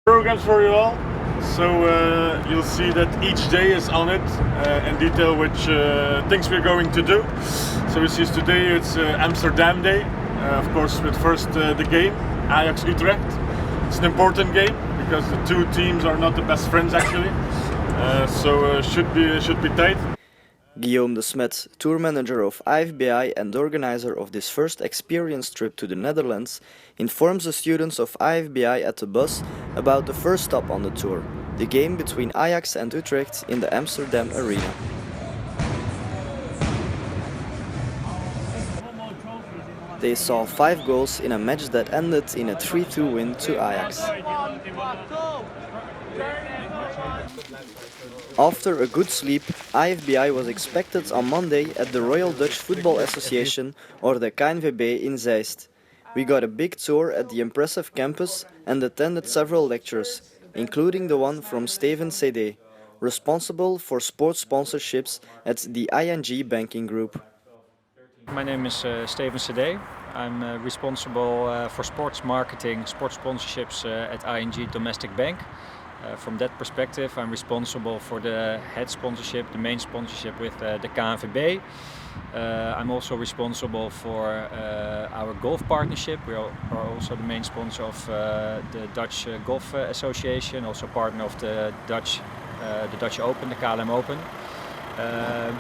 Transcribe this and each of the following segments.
Programs for you all, so you'll see that each day is on it in detail which things we're going to do. So we see today it's Amsterdam Day, of course with first the game, Ajax Utrecht. It's an important game because the two teams are not the best friends actually, so should be tight. Guillaume de Smet, tour manager of IFBI and organizer of this first experience trip to the Netherlands, informs the students of IFBI at the bus about the first stop on the tour, the game between Ajax and Utrecht in the Amsterdam arena. They saw 5 goals in a match that ended in a 3-2 win to Ajax. After a good sleep, IFBI was expected on Monday at the Royal Dutch Football Association or the KNVB in Zeist. We got a big tour at the impressive campus and attended several lectures, including the one from Steven CD, responsible for sports sponsorships at the ING banking group. My name is Steven CD. I'm responsible for sports marketing, sports sponsorships at ING Domestic Bank. From that perspective, I'm responsible for the head sponsorship, the main sponsorship with the KNVB. I'm also responsible for our golf partnership. We are also the main sponsor of the Dutch Golf Association, also partner of the Dutch Open, the KLM Open.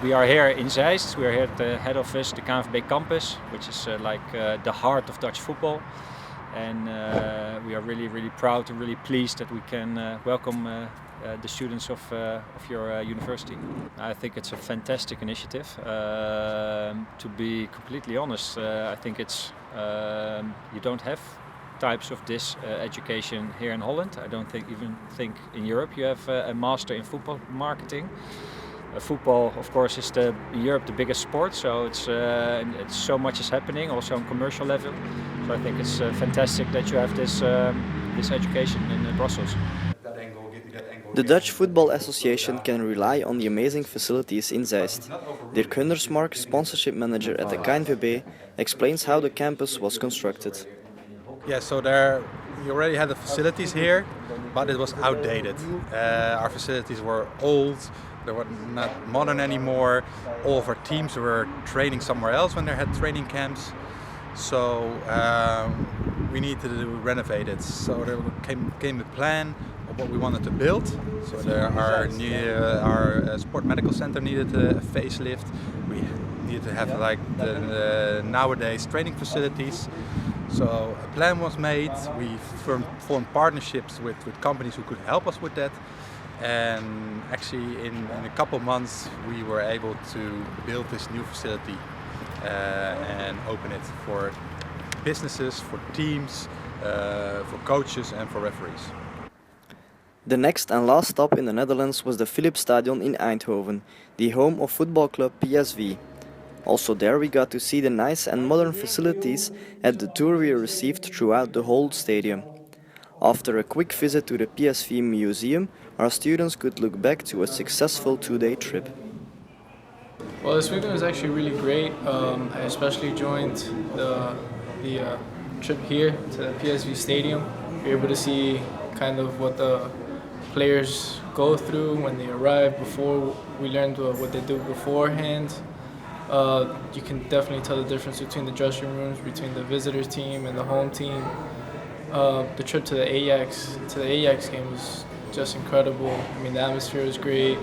We are here in Zeist. We are here at the head office, the KNVB campus, which is like the heart of Dutch football. And we are really proud and really pleased that we can welcome the students of your university. I think it's a fantastic initiative. To be completely honest, I think it's you don't have types of this education here in Holland. I don't even think in Europe you have a master in football marketing. Football, of course, is in Europe the biggest sport, so it's so much is happening, also on commercial level. So I think it's fantastic that you have this education in Brussels. The Dutch Football Association can rely on the amazing facilities in Zeist. Dirk Hundersmark, sponsorship manager at the KNVB, explains how the campus was constructed. Yeah, so we already had the facilities here, but it was outdated. Our facilities were old. They were not modern anymore. All of our teams were training somewhere else when they had training camps. So we needed to renovate it. So there came a plan of what we wanted to build. So our sport medical center needed a facelift. We needed to have like the nowadays training facilities. So a plan was made. We formed partnerships with companies who could help us with that. And actually in a couple months we were able to build this new facility and open it for businesses, for teams, for coaches and for referees. The next and last stop in the Netherlands was the Philips Stadion in Eindhoven, the home of football club PSV. Also there we got to see the nice and modern facilities at the tour we received throughout the whole stadium. After a quick visit to the PSV museum, our students could look back to a successful 2-day trip. Well, this weekend was actually really great. I especially joined the trip here to the PSV Stadium. We were able to see kind of what the players go through when they arrive. Before we learned what they do beforehand. You can definitely tell the difference between the dressing rooms, between the visitors team and the home team. The trip to the Ajax game was just incredible. I mean, the atmosphere was great.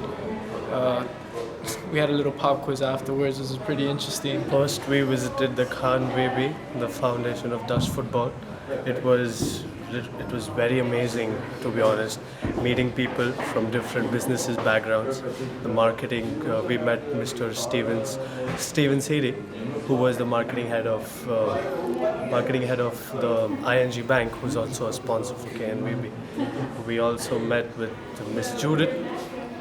We had a little pop quiz afterwards. It was pretty interesting. First, we visited the KNVB, the Foundation of Dutch Football. It was very amazing, to be honest, meeting people from different businesses backgrounds. The marketing, we met Mr. Steven CD, who was the marketing head of the ING Bank, who's also a sponsor for KNVB. We also met with Miss Judith,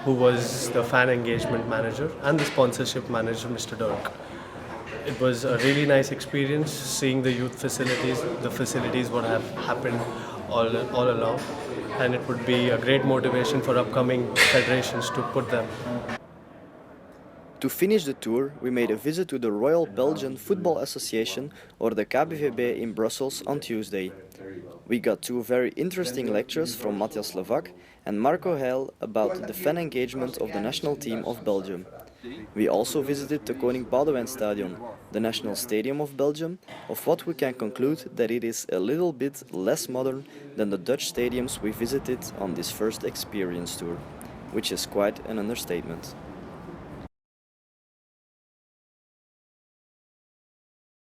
who was the fan engagement manager, and the sponsorship manager, Mr. Dirk. It was a really nice experience seeing the youth facilities, the facilities what have happened all along, and it would be a great motivation for upcoming federations to put them. To finish the tour, we made a visit to the Royal Belgian Football Association or the KBVB in Brussels on Tuesday. We got two very interesting lectures from Matthias Levac and Marco Heil about the fan engagement of the national team of Belgium. We also visited the Koning Boudewijnstadion, the national stadium of Belgium, of what we can conclude that it is a little bit less modern than the Dutch stadiums we visited on this first experience tour, which is quite an understatement.